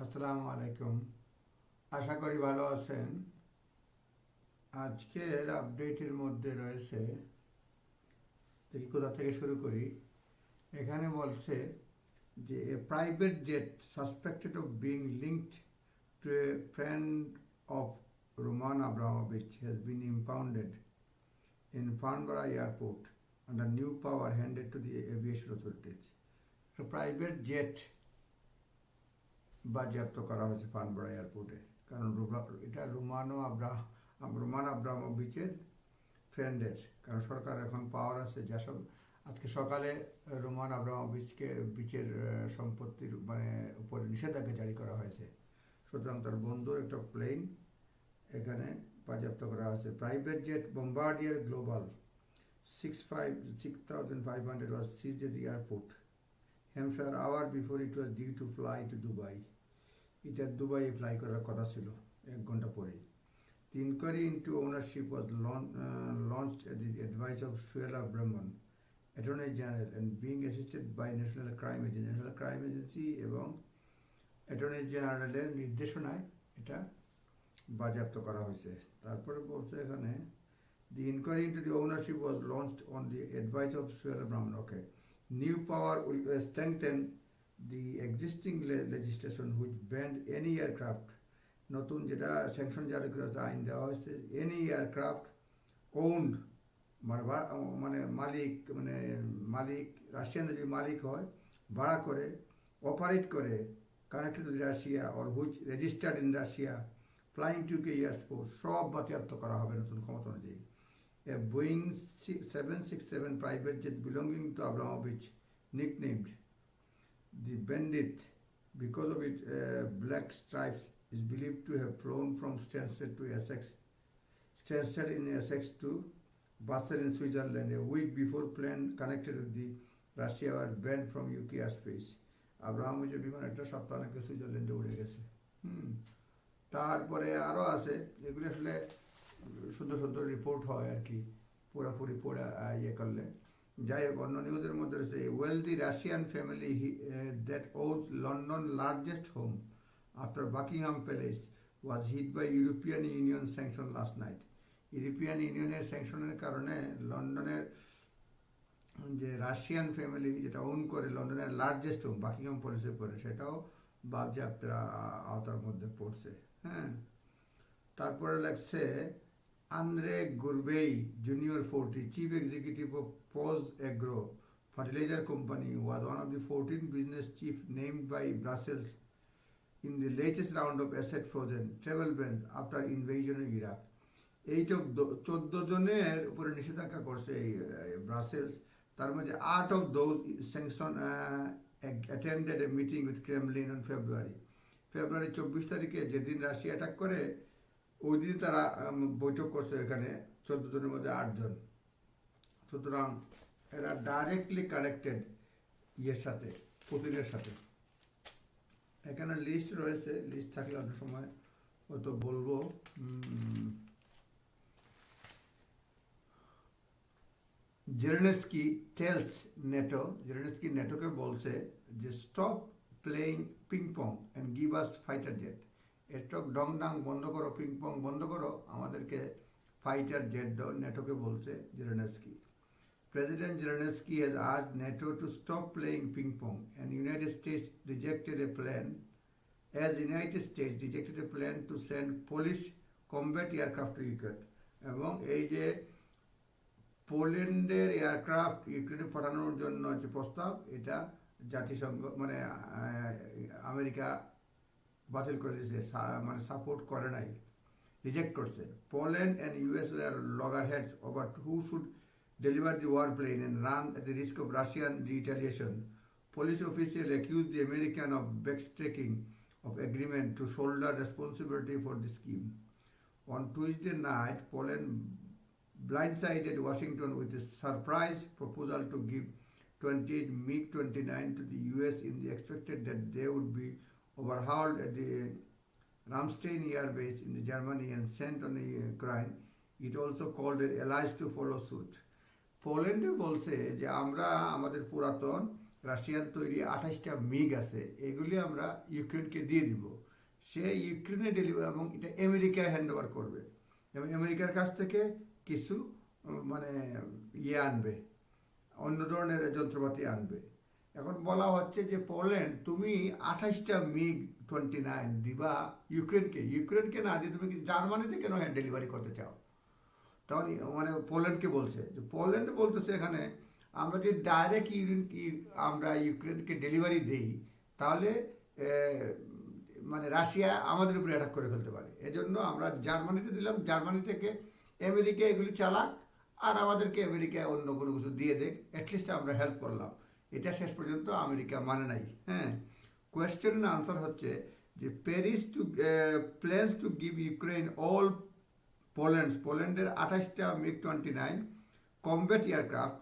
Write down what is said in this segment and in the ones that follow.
আসসালামু আলাইকুম। আশা করি ভালো আছেন। আজকের আপডেটের মধ্যে রয়েছে, দেখি কোথা থেকে শুরু করি। এখানে বলছে যে a private jet suspected of being linked to a friend of Roman Abramovich has been impounded in Farnborough airport under new power handed to the aviation authorities. Private jet বাজেয়াপ্ত করা হয়েছে ফানবারা এয়ারপোর্টে, কারণ এটা রোমান আব্রামোভিচের ফ্রেন্ডের। কারণ সরকার এখন পাওয়ার আছে, যেসব আজকে সকালে রোমান আব্রামোভিচকে বিচের সম্পত্তির উপরে নিষেধাজ্ঞা জারি করা হয়েছে। সুতরাং তার বন্ধুর একটা প্লেন এখানে বাজেয়াপ্ত করা হয়েছে। Private jet Bombardier global 6500 was seized at the airport Hampshire hour before it was due to fly to Dubai. এটা দুবাইয়ে ফ্লাই করার কথা ছিল 1 ঘন্টা পরেই। The inquiry into ownership was launched at the advice of Suella Brahman, Attorney General, and being assisted by National Crime Agency. National Crime Agency এবং Attorney General's নির্দেশনায় এটা বাজেয়াপ্ত করা হয়েছে। তারপরে বলছে এখানে the inquiry into the ownership was launched on the advice of Suella Brahman. Okay. New power will strengthen the existing legislation which banned any aircraft, নতুন যেটা স্যাংশন জারি করেছে, আইন দেওয়া হয়েছে, এনি এয়ারক্রাফট ওন্ড মালিক রাশিয়ান যদি মালিক হয়, ভাড়া করে, অপারেট করে, connected to Russia or which registered in Russia, flying two K airport, সব বাজেয়াপ্ত করা হবে নতুন ক্ষমতা অনুযায়ী। A Boeing 767 private jet belonging to Abramovich, nicknamed the Bandit because of its black stripes, is believed to have flown from Stansted in Essex to Basel in Switzerland a week before plane connected with the Russia were banned from UK airspace. আব্রাহামোভিচের বিমান একটা সপ্তাহ আগে সুইজারল্যান্ডে উড়ে গেছে। তারপরে আরও আছে, এগুলো আসলে সুন্দর সুন্দর রিপোর্ট হয় আর কি, পুরোপুরি পড়ে ইয়ে করলে। যাই হোক, অন্য নিউজের মধ্যে রয়েছে wealthy Russian family that owns London largest home after Buckingham Palace was hit by European Union sanction last night. European ইউনিয়নের স্যাংশনের কারণে লন্ডনের যে রাশিয়ান ফ্যামিলি যেটা ওন করে লন্ডনের লার্জেস্ট হোম বাকিংহাম প্যালেসে পড়ে, সেটাও বাজেয়াপ্তের আওতার মধ্যে পড়ছে। হ্যাঁ, তারপরে লাগছে Andre Gurbey Junior 40, Chief Executive of POS Agro Fertilizer Company, was one of the 14 business chiefs named by Brussels in the latest round of asset frozen travel ban after invasion of Iraq. 14 জনের উপরে নিষেধাজ্ঞা করছে Brussels. তার মধ্যে 8 of those sanctions attended a meeting with Kremlin on February 24 তারিখে, যেদিন Russia attack করে ওই দিন তারা বৈঠক করছে এখানে, 14 জনের মধ্যে 8 জন। সুতরাং এরা ডাইরেক্টলি কানেক্টেড ইয়ের সাথে, পুতিনের সাথে। এখানে লিস্ট রয়েছে, লিস্ট থাকলে অন্য সময় হয়তো বলবো। জেলেনস্কি টেলস নেটো, জেলেনস্কি নেটোকে বলছে যে stop playing ping pong and give us fighter jet. এটক ডং ডাং বন্ধ করো, পিং পং বন্ধ করো, আমাদেরকে ফাইটার জেট দাও, নেটোকে বলছে Zelensky. President Zelensky has asked NATO to stop playing ping pong, and United States rejected a plan to send Polish combat aircraft to Ukraine. এবং এই যে পোল্যান্ডের এয়ারক্রাফট ইউক্রেনে পাঠানোর জন্য যে প্রস্তাব, এটা জাতিসংঘ আমেরিকা বাতিল করে দিয়েছে, সাপোর্ট করে নাই, রিজেক্ট করছে। Poland and US are loggerheads over who should deliver the warplane and run at the risk of Russian retaliation. Polish officials accused the American of backtracking of agreement to shoulder responsibility for the scheme. On Tuesday night, Poland blindsided Washington with a surprise proposal to give 28 MiG-29 to the US in the expected that they would be overhauled at the Ramstein Air Base in Germany and sent on the Ukraine. It also called their allies to follow suit. পোল্যান্ডে বলছে যে আমরা আমাদের পুরাতন রাশিয়ার তৈরি 28টা MiG আছে, এগুলি আমরা ইউক্রেনকে দিয়ে দিব। সে ইউক্রেনে ডেলিভারি এবং এটা আমেরিকায় হ্যান্ড ওভার করবে এবং আমেরিকার কাছ থেকে কিছু মানে আনবে, অন্য ধরনের যন্ত্রপাতি আনবে। এখন বলা হচ্ছে যে পোল্যান্ড তুমি 28টা মিগ-29 দিবা ইউক্রেনকে, ইউক্রেনকে না দিয়ে তুমি জার্মানিতে কেন ডেলিভারি করতে চাও? তখন মানে পোল্যান্ডকে বলছে, যে পোল্যান্ড বলতেছে এখানে আমরা যদি ডাইরেক্ট আমরা ইউক্রেনকে ডেলিভারি দেই তাহলে মানে রাশিয়া আমাদের উপরে অ্যাটাক করে ফেলতে পারে, এজন্য আমরা জার্মানিতে দিলাম, জার্মানি থেকে আমেরিকা এগুলি চালাক আর আমাদেরকে আমেরিকা অন্য কোনো কিছু দিয়ে দেখ, অ্যাটলিস্ট আমরা হেল্প করলাম। এটা শেষ পর্যন্ত আমেরিকা মানে নাই। হ্যাঁ, কোয়েশ্চেন আনসার হচ্ছে যে Paris to plans to give Ukraine all পোল্যান্ডের 28টা মিগ-29 কমব্যাট এয়ারক্রাফট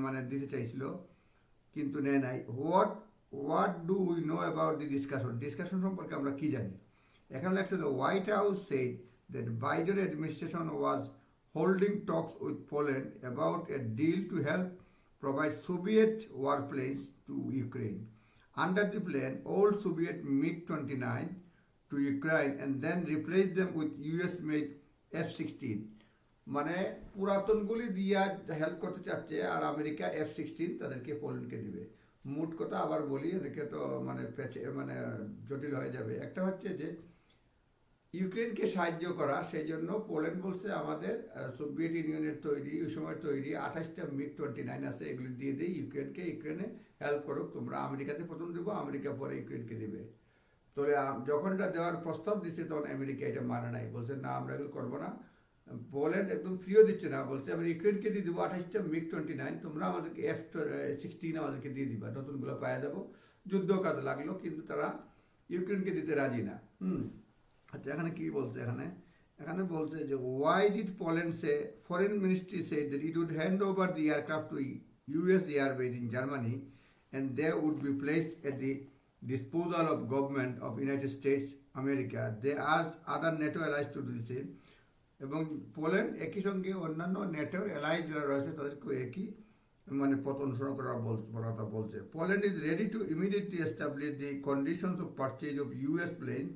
মানে দিতে চাইছিল কিন্তু নেয় নাই। What do we know about the discussion সম্পর্কে আমরা কি জানি? এখানে লেখছে the white house said that Biden administration was holding talks with Poland about a deal to help provide Soviet warplanes to Ukraine. Under the plan, all Soviet MiG-29 to Ukraine and then replace them with US-made F-16. মানে পুরাতনগুলি দিয়া help করতে চাচ্ছে আর America F-16 তাদেরকে পোল্যান্ডকে দিবে। মোট কথা আবার বলি, এদিকে তো মানে মানে জটিল হয়ে যাবে। একটা হচ্ছে যে ইউক্রেনকে সাহায্য করা, সেই জন্য পোল্যান্ড বলছে আমাদের সোভিয়েত ইউনিয়নের তৈরি ওই সময় তৈরি 28টা মিগ-29 আছে, এগুলি দিয়ে দিই ইউক্রেনকে, ইউক্রেনে হেল্প করুক, তোমরা আমেরিকাতে প্রথম দেবো, আমেরিকা পরে ইউক্রেনকে দেবে। তো যখন এটা দেওয়ার প্রস্তাব দিচ্ছে তখন আমেরিকা এটা মানে নাই, বলছে না আমরা এগুলো করবো না। পোল্যান্ড একদম ফ্রিও দিচ্ছে না, বলছে আমরা ইউক্রেনকে দিয়ে দেবো 28টা মিগ-29, তোমরা আমাদেরকে F-16 আমাদেরকে দিয়ে দিবা, নতুনগুলো পাওয়া যাবো। যুদ্ধ কাজে লাগলো কিন্তু তারা ইউক্রেনকে দিতে রাজি না। আচ্ছা, এখানে কি বলছে? এখানে বলছে যে why did Poland say, foreign ministry said that it would hand over the aircraft to US airbase in Germany and they would be placed at the disposal of government of United States America. They asked other NATO allies to do the same. এবং Poland একই সঙ্গে অন্যান্য নেটোর allies যারা রয়েছে তাদেরকে একই মানে পথ অনুসরণ করার কথা বলছে। Poland is ready to immediately establish the conditions of purchase of US plane.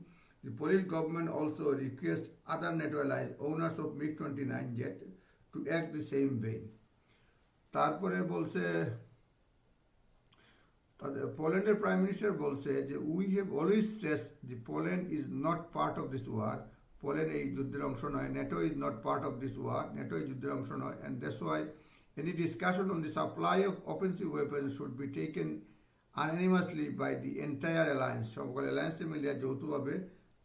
The Polish government also requests other NATO allies, owners of MiG-29 jet, to act the same way. তারপরে বলছে পোল্যান্ডের প্রাইম মিনিস্টার বলছে যে we have always stressed the Poland is not part of this war. Poland এই যুদ্ধের অংশ নয়, NATO is not part of this war, NATO এই যুদ্ধের অংশ নয়, and that's why any discussion on the supply of offensive weapons should be taken unanimously by the entire alliance. সকল অ্যালায়েন্সে মিলিয়ে যৌথভাবে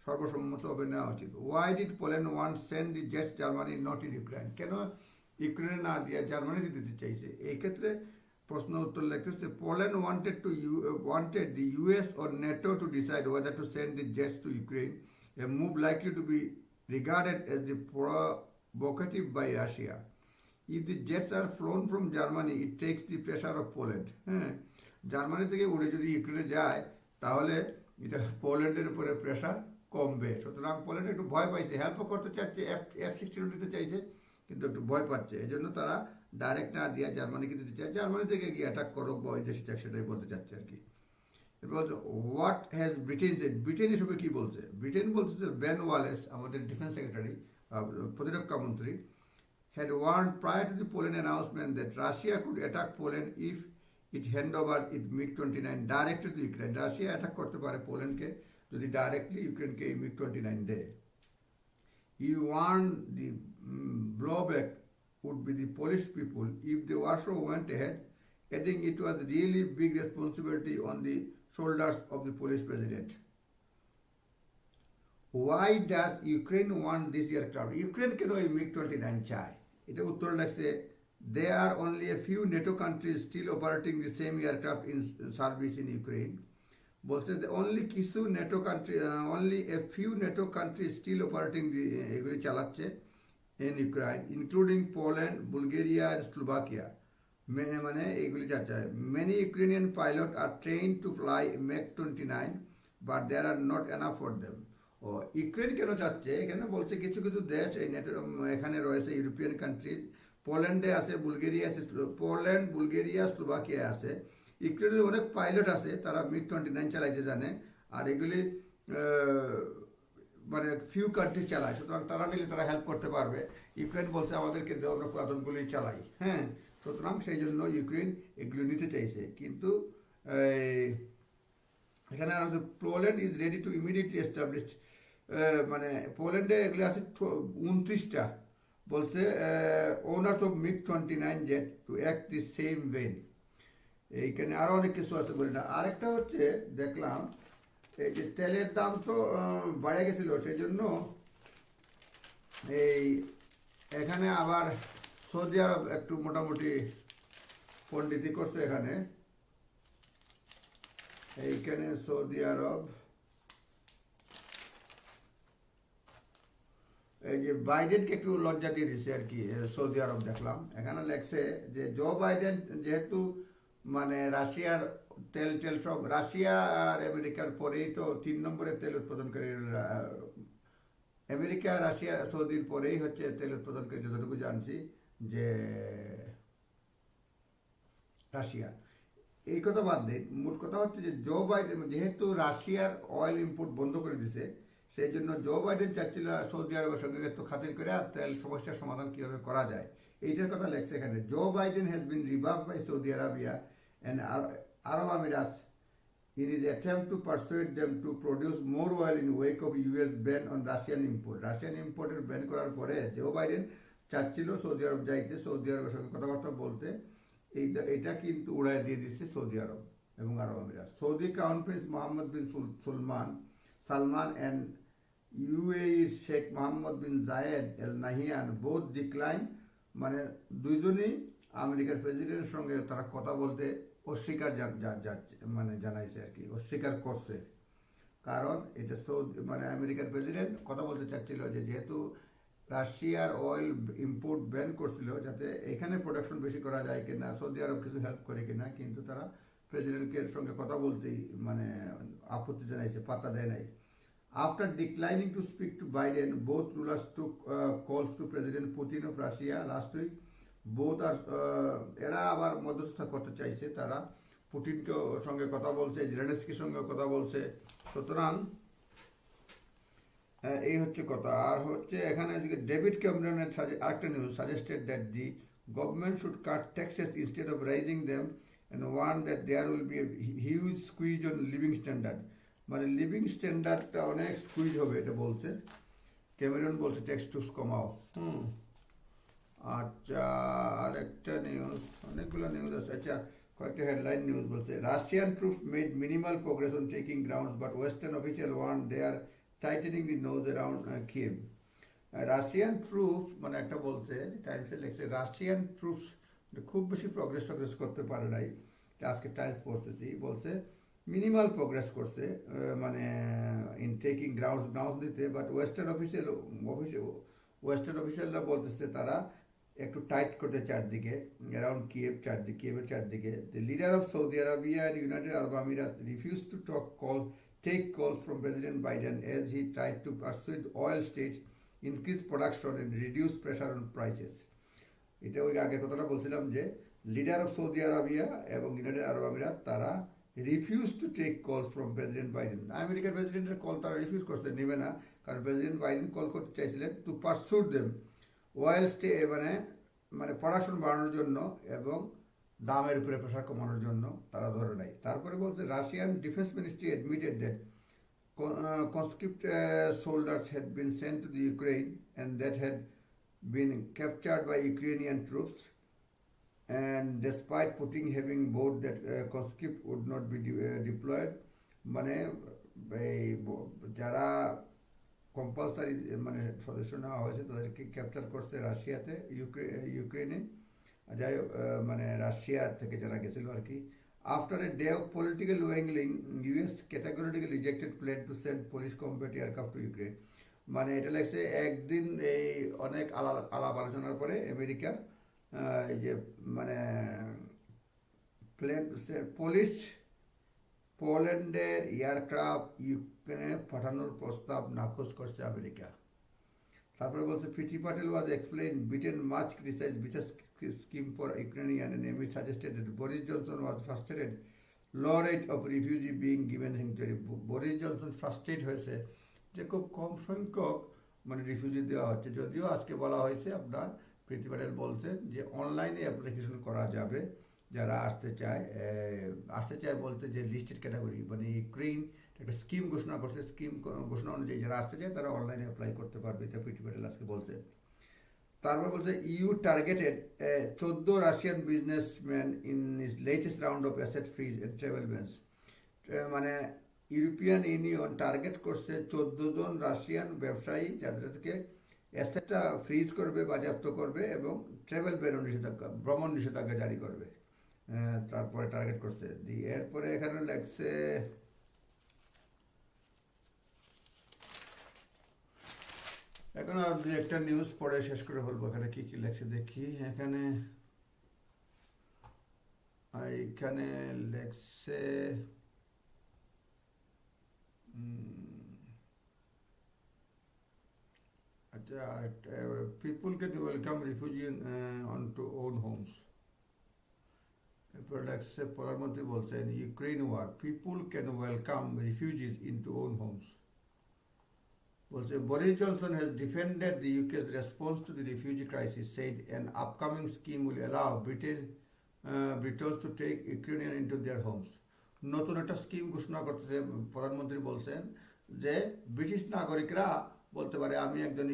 সর্বসম্মতভাবে নেওয়া উচিত। Y did Poland want send the jets Germany not in Ukraine? কেন ইউক্রেনে না দিয়ে জার্মানিতে দিতে চাইছে? এই ক্ষেত্রে প্রশ্ন উত্তর লিখতেছে Poland wanted the US or NATO to decide whether to send the jets to Ukraine, a move likely to be regarded as the provocative by Russia. If the jets are flown from Germany, it takes the pressure of Poland. হ্যাঁ, Germany থেকে উড়ে যদি ইউক্রেনে যায় তাহলে এটা পোল্যান্ডের উপরে প্রেশার কমবে। সুতরাং পোল্যান্ড একটু ভয় পাইছে, হেল্পও করতে চাচ্ছে, F-16 দিতে চাইছে কিন্তু একটু ভয় পাচ্ছে, এই জন্য তারা ডাইরেক্ট না দিয়ে জার্মানিকে দিতে চায়, জার্মানি থেকে গিয়ে অ্যাটাক করুক বা ওই দেশে সেটাই বলতে চাচ্ছে আর কি। এরপর বলছে what has Britain said? Britain হিসেবে কি বলছে? ব্রিটেন বলছে যে বেন ওয়ালেস, আমাদের ডিফেন্স সেক্রেটারি, প্রতিরক্ষা মন্ত্রী, had warned prior to the Poland announcement that Russia could attack Poland if it hand over its MiG-29 directly to Ukraine. Russia attack করতে পারে পোল্যান্ডকে যদি ডাইরেক্টলি ইউক্রেনকে MiG-29 দেয়। He warned the blowback would be the Polish people if the Warsaw went ahead, adding it was really big responsibility on the shoulders of the Polish president. Why does Ukraine want this aircraft? Ukraine কেন এই MiG-29 চায়? এটা উত্তর লাগছে there are only a few NATO countries still operating the same aircraft in service in Ukraine. বলছে only কিছু NATO country, only a few NATO countries still operating the এগুলি চালাচ্ছে in Ukraine, including Poland, Bulgaria and Slovakia. মানে এগুলি চাচ্ছে many Ukrainian pilots are trained to fly MiG-29 but there are not enough for them. ও Ukraine কেন চাচ্ছে? এখানে বলছে কিছু কিছু দেশ এই নেটো এখানে রয়েছে, ইউরোপিয়ান কান্ট্রি, পোল্যান্ডে আছে, বুলগেরিয়া আছে, পোল্যান্ড, বুলগেরিয়া, স্লোভাকিয়া আছে। ইউক্রেনের অনেক পাইলট আছে, তারা MiG-29 চালাইতে জানে, আর এগুলি মানে ফিউ কান্ট্রি চালায়, সুতরাং তারা নিলে তারা হেল্প করতে পারবে। ইউক্রেন বলছে আমাদেরকে দেওয়া, আমরা পুরাতনগুলোই চালাই, হ্যাঁ। সুতরাং সেই জন্য ইউক্রেন এগুলো নিতে চাইছে, কিন্তু এখানে আর Poland is ready to immediately establish, মানে পোল্যান্ডে এগুলো আছে 29টা, বলছে owners of MiG-29 jet to act the same way. এইখানে আরও অনেক কিছু আছে, বলি না। আরেকটা হচ্ছে দেখলাম এই যে তেলের দাম তো বেড়ে গেছিল, সেই জন্য এই এখানে আবার সৌদি আরব একটু মোটামুটি পণ্ডিতি করছে এখানে। এইখানে সৌদি আরব এই যে বাইডেনকে একটু লজ্জা দিয়ে দিচ্ছে আর কি, সৌদি আরব দেখলাম। এখানে লেখছে যে জো বাইডেন যেহেতু মানে রাশিয়ার তেল টেল সব, রাশিয়া আর আমেরিকার পরেই তো 3 নম্বরে তেল উৎপাদনকারী, আমেরিকা, রাশিয়া, সৌদির পরেই হচ্ছে তেল উৎপাদনকারী, যতটুকু জানছি যে রাশিয়া। এই কথা বাদ দিন, মোট কথা হচ্ছে যে জো বাইডেন যেহেতু রাশিয়ার অয়েল ইম্পোর্ট বন্ধ করে দিছে, সেই জন্য জো বাইডেন চাচ্ছিল সৌদি আরবের সঙ্গে একটু খাতির করে আর তেল সমস্যার সমাধান কীভাবে করা যায়, এইটার কথা লেখছে এখানে। জো বাইডেন হ্যাজ বিন রিভার্ভ by Saudi Arabia and Arab Emirates in his attempt to persuade them to produce more oil in wake of US ban on Russian import. Russian ইম্পোর্টের ব্যান করার পরে জো বাইডেন চাচ্ছিল Saudi আরব যাইতে, Saudi আরবের সঙ্গে কথাবার্তা বলতে। এটা কিন্তু উড়াই দিয়ে দিচ্ছে সৌদি আরব এবং আরব আমিরাত। Saudi crown prince Mohammed bin Salman and UAE Sheikh Mohammed bin Zayed Al Nahyan both decline, মানে দুইজনই আমেরিকার প্রেসিডেন্টের সঙ্গে তারা কথা বলতে অস্বীকার মানে জানাইছে আর কি, অস্বীকার করছে। কারণ এটা মানে আমেরিকার প্রেসিডেন্ট কথা বলতে চাচ্ছিল যে যেহেতু রাশিয়ার অয়েল ইম্পোর্ট ব্যান করছিল, যাতে এখানে প্রোডাকশন বেশি করা যায় কিনা, সৌদি আরব কিছু হেল্প করে কিনা, কিন্তু তারা প্রেসিডেন্টের সঙ্গে কথা বলতেই মানে আপত্তি জানাইছে, পাত্তা দেয় নাই। After declining to speak to Biden, both rulers took calls to President Putin of Russia last week. Both are এরা আবার মধ্যস্থতা করতে চাইছে, তারা পুতিনকে সঙ্গে কথা বলছে, জেলেনস্কির সঙ্গে কথা বলছে। সুতরাং এই হচ্ছে কথা। আর হচ্ছে এখানে ডেভিড ক্যামেরনের আরেকটা news suggested that the government should cut taxes instead of raising them and one that there will be huge squeeze on living standard, মানে লিভিং স্ট্যান্ডার্ডটা অনেক স্কুইজ হবে এটা বলছে ক্যামেরন, বলছে ট্যাক্স টুক্স কমাও। আচ্ছা, আরেকটা নিউজ, অনেকগুলো নিউজ আছে। আচ্ছা, কয়েকটা হেডলাইন নিউজ বলছে Russian troops made minimal progress on taking grounds but western official warn they are tightening the noose around Kiev. Russian troops মানে একটা বলছে, টাইমসে লেখছে রাশিয়ান ট্রুপস খুব বেশি প্রোগ্রেস করতে পারে নাই, আজকে টাইমস পড়তেছি, বলছে মিনিমাল প্রোগ্রেস করছে মানে ইন টেকিং গ্রাউন্ডস দিতে, বাট ওয়েস্টার্ন অফিসিয়ালরা বলতেছে তারা একটু টাইট করতে চারদিকে, অ্যারাউন্ড কিয়েভের চারদিকে। The leader of Saudi Arabia and United Arab Emirates refused to take calls from President Biden as he tried to persuade oil states increase production and reduce pressure on prices. এটা ওই আগে কথাটা বলছিলাম যে leader of Saudi Arabia এবং United Arab Emirates তারা refuse to take call from President Biden. আমেরিকার প্রেসিডেন্টের কল তারা রিফিউজ করছে, নেবে না, কারণ প্রেসিডেন্ট বাইডেন কল করতে চাইছিলেন টু পারসুট দেম ওয়েল মানে প্রোডাকশন বাড়ানোর জন্য এবং দামের উপরে প্রেশার কমানোর জন্য, তারা ধরে নাই। তারপরে বলছে Russian defence ministry admitted that conscript soldiers had been sent to the Ukraine and that had been captured by Ukrainian troops, and despite Putin having vowed that conscript would not be deployed, মানে যারা compulsory মানে সদস্য নেওয়া হয়েছে তাদেরকে capture করছে রাশিয়াতে, ইউক্রেনে, যাই মানে রাশিয়া থেকে যারা গেছিল আর কি। After a day of political wrangling, US categorically rejected plan to send police combat aircraft to Ukraine. মানে এটা লাগছে একদিন এই অনেক আলাপ আলোচনার পরে আমেরিকা এই যে মানে পোল্যান্ডের এয়ারক্রাফট ইউক্রেনে পাঠানোর প্রস্তাব নাকচ করছে আমেরিকা। তারপরে বলছে Priti Patel was explained Britain much criticized visa scheme for Ukrainian and Amy suggested that Boris Johnson was frustrated low rate of refugee being given sanctuary. Boris Johnson frustrated হয়েছে যে খুব কম সংখ্যক মানে রিফিউজি দেওয়া হচ্ছে, যদিও আজকে বলা হয়েছে আপনার প্রীতি প্যাটেল বলছেন যে অনলাইনে অ্যাপ্লিকেশন করা যাবে যারা আসতে চায় বলতে যে লিস্টেড ক্যাটাগরি মানে ইউক্রেন একটা স্কিম ঘোষণা করছে, স্কিম ঘোষণা অনুযায়ী যারা আসতে চায় তারা অনলাইনে অ্যাপ্লাই করতে পারবে, এটা প্রীতি প্যাটেল আজকে বলছে। তারপর বলছে EU targeted 14 Russian businessman in its latest round of asset freeze and travel bans. মানে ইউরোপিয়ান ইউনিয়ন টার্গেট করছে 14 জন রাশিয়ান ব্যবসায়ী যাদেরকে অ্যাসেটটা ফ্রিজ করবে, বাজেয়াপ্ত করবে এবং ট্রাভেল ব্যান নিষেধাজ্ঞা, ভ্রমণ নিষেধাজ্ঞা জারি করবে। তারপরে টার্গেট করছে এরপরে এখানে লেখছে এখন আর দুই একটা নিউজ পড়ে শেষ করে বলবো এখানে কি কি লেখছে দেখি। এখানে লেখছে আচ্ছা people can welcome refugee on to own homes. এরপর লেখছে প্রধানমন্ত্রী বলছেন Ukraine war people can welcome refugees in to own homes. বলছে Boris Johnson has defended the UK's response to the refugee crisis, said an upcoming scheme will allow Britons to take Ukrainians into their homes. নতুন একটা scheme ঘোষণা করতেছে প্রধানমন্ত্রী বলছেন যে British নাগরিকরা বলতে পারে আমি একজন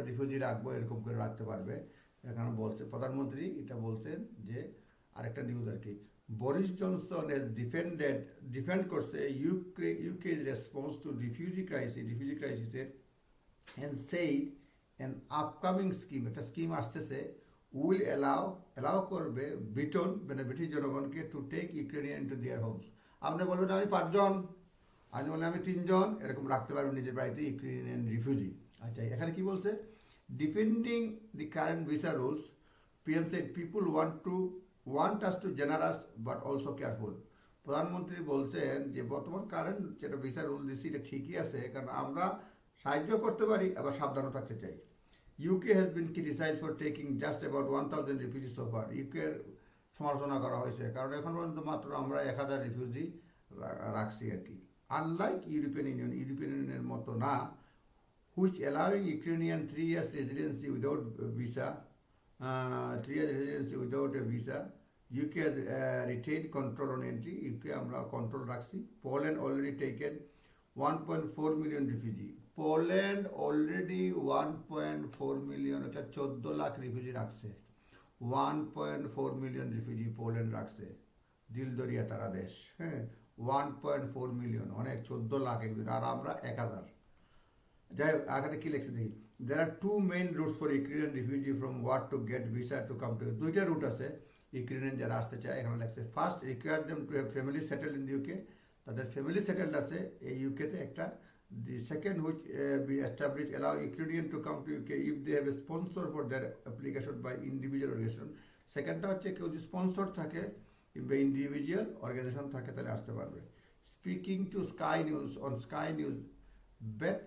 রিফিউজি রাখবো, এরকম করে রাখতে পারবে। এখানে বলছে প্রধানমন্ত্রী এটা বলছেন যে আরেকটা নিউজ আর কি, Boris Johnson has defend করছে UK's response to refugee crisis and said an upcoming scheme, একটা স্কিম আসতেছে will allow করবে ব্রিটন মানে ব্রিটিশ জনগণকে to take Ukrainian into their homes. আপনি বলবেন আমি 5 জন, আজ বললে আমি 3 জন, এরকম রাখতে পারবেন নিজের বাড়িতে ইউক্রেনিয়ান রিফিউজি। আচ্ছা এখানে কি বলছে, depending the current visa rules PM said people want us to generous but also careful. প্রধানমন্ত্রী বলছেন যে বর্তমান কারেন্ট যেটা ভিসা রুল দিচ্ছি এটা ঠিকই আছে, কারণ আমরা সাহায্য করতে পারি আবার সাবধানও থাকতে চাই। UK has been criticized for taking just about 1000 refugees so far. UK এর সমালোচনা করা হয়েছে কারণ এখন পর্যন্ত মাত্র আমরা 1000 রিফিউজি রাখছি আর কি। আনলাইক ইউরোপিয়ান ইউনিয়নের মতো না, which allowing Ukrainian 3 years residency without visa, 3 years residency without a visa. UK has retained control on entry. UK আমরা কন্ট্রোল রাখছি। Poland already taken 1.4 million refugee. Poland already 1.4 million অর্থাৎ 14 lakh refugee রাখছে। 1.4 million refugee Poland রাখছে, দিল দরিয়া তারা দেশ। হ্যাঁ 1.4 million অনেক, 14 লাখ একদিন, আর আমরা 1000। যাই হোক এখানে কি লেখছে দেখি, there are 2 main routes for Ukrainian refugee from what to get visa to come to। দুইটা রুট আছে ইউক্রেনিয়ান যারা আসতে চায়। এখানে লেখছে first require them to have family settled in UK, তাদের ফ্যামিলি সেটেলড আছে এই ইউকেতে একটা। The second which be established allow Ukrainian to come to UK if they have a sponsor for their application by individual organization। সেকেন্ডটা হচ্ছে কেউ যদি sponsor থাকে কিংবা ইন্ডিভিজুয়াল অর্গানাইজেশন থাকে তাহলে আসতে পারবে। Speaking to sky news bathe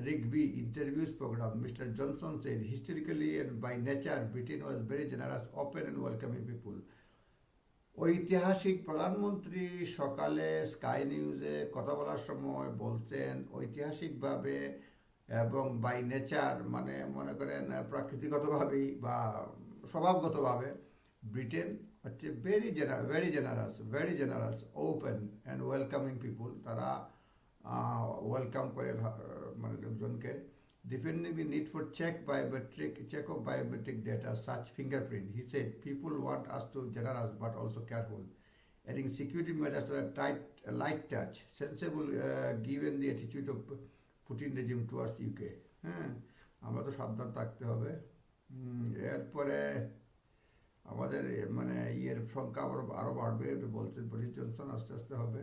Rigby interviews program, Mr. Johnson said, historically and by nature, Britain was very generous, open and welcoming people. ঐতিহাসিক প্রধানমন্ত্রী সকালে স্কাই নিউজে কথা বলার সময় বলছেন ঐতিহাসিকভাবে এবং বাই নেচার মানে মনে করেন প্রাকৃতিকগতভাবেই বা স্বভাবগতভাবে ব্রিটেন হচ্ছে very generous open and welcoming people. তারা ওয়েলকাম করে মানে লোকজনকে। Defending the need for check of biometric data such fingerprint, he said people want us to generous but also careful, adding security measures were light touch, sensible given the attitude of Putin regime towards UK। হ্যাঁ আমরা তো সাবধান থাকতে হবে। এরপরে আমাদের মানে ইয়ের সংখ্যা আরও বাড়বে বলছে বরিস জনসন, আস্তে আস্তে হবে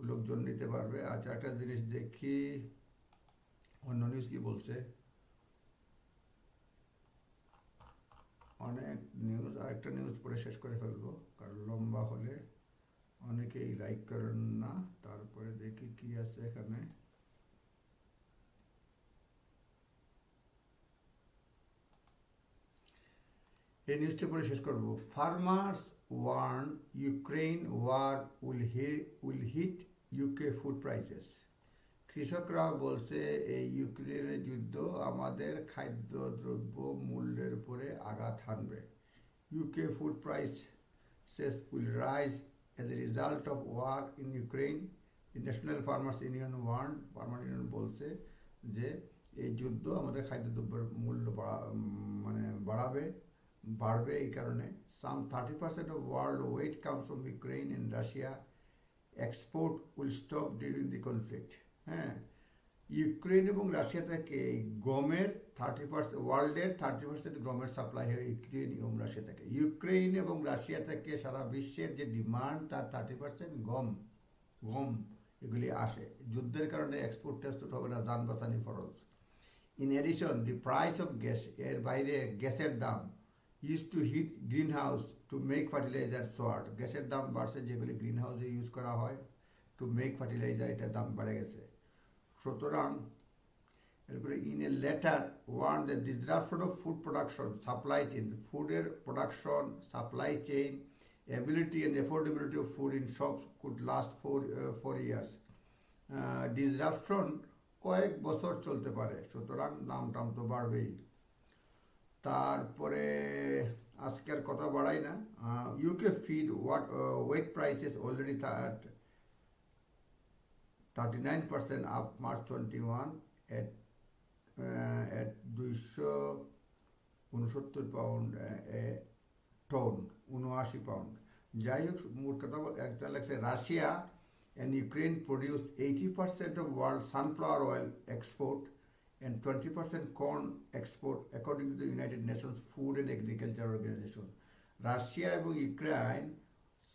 লোকজন নিতে পারবে। আচ্ছা একটা জিনিস দেখি অন্য নিউজ কি বলছে, অনেক নিউজ, আরেকটা নিউজ পড়ে শেষ করে ফেলবো কারণ লম্বা হলে অনেকেই লাইক করেন না। তারপরে দেখি কি আছে এখানে। এই নিউজটা পরে শেষ করব। Farmers warn Ukraine war will hit UK food prices. কৃষকরা বলছে এই ইউক্রেনের যুদ্ধ আমাদের খাদ্যদ্রব্য মূল্যের উপরে আঘাত হানবে। UK food prices will rise as a result of war in Ukraine. The National Farmers Union warned, farmer union বলছে যে এই যুদ্ধ আমাদের খাদ্যদ্রব্যের মূল্য বাড়বে এই কারণে। Some 30% of world weight comes from Ukraine and Russia. Export will stop during the conflict. হ্যাঁ, ইউক্রেন এবং রাশিয়া থেকে গমের 30%, ওয়ার্ল্ডের 30% গমের সাপ্লাই হয় ইউক্রেন এবং রাশিয়া থেকে। ইউক্রেন এবং রাশিয়া থেকে সারা বিশ্বের যে ডিমান্ড তার 30% গম এগুলি আসে। যুদ্ধের কারণে এক্সপোর্ট টেক্সপোর্ট হবে না, যান বাঁচানি ফরজ। In addition the price of gas, এর বাইরে গ্যাসের দাম use to heat greenhouse to make fertiliser short. গ্যাসের দাম বাড়ছে, যেগুলি গ্রিন হাউসে ইউজ করা হয় টু মেক ফার্টিলাইজার, এটার দাম বেড়ে গেছে। সুতরাং এরপরে in a letter one the disruption of food production supply chain, ফুডের production supply chain ability and affordability of food in shops could last 4 years। Disruption কয়েক বছর চলতে পারে, সুতরাং দাম টাম তো বাড়বেই। তারপরে আজকের কথা বাড়াই না। UK feed wheat prices already 39% up March 21 at 269 pound ton, 79 pound. যাই হোক, মোট কথা একটা লাগছে, Russia and Ukraine produce 80% of world sunflower oil export and 20% corn export according to the United Nations Food and Agriculture Organization. Russia এবং Ukraine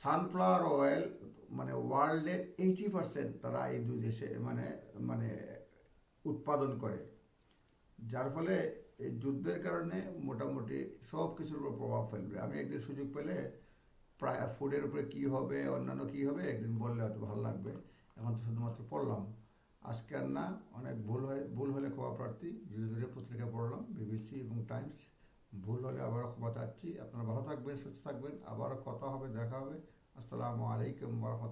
sunflower oil ওয়ার্ল্ডের 80% তারা এই দুই দেশে উৎপাদন করে, যার ফলে এই যুদ্ধের কারণে মোটামুটি সব কিছুর উপর প্রভাব ফেলবে। আমি একদিন সুযোগ পেলে প্রায় ফুডের উপরে কী হবে, অন্যান্য কী হবে, একদিন বললে হয়তো ভালো লাগবে। এখন তো শুধুমাত্র পড়লাম, আজকে আর না, অনেক ভুল হলে ক্ষমা প্রার্থী। ধীরে ধীরে পত্রিকা পড়লাম, বিবিসি এবং টাইমস, ভুল হলে আবারও ক্ষমা চাচ্ছি। আপনারা ভালো থাকবেন, সুস্থ থাকবেন, আবারও কথা হবে, দেখা হবে। আসসালামু আলাইকুম ওয়া রাহমাতুল্লাহ।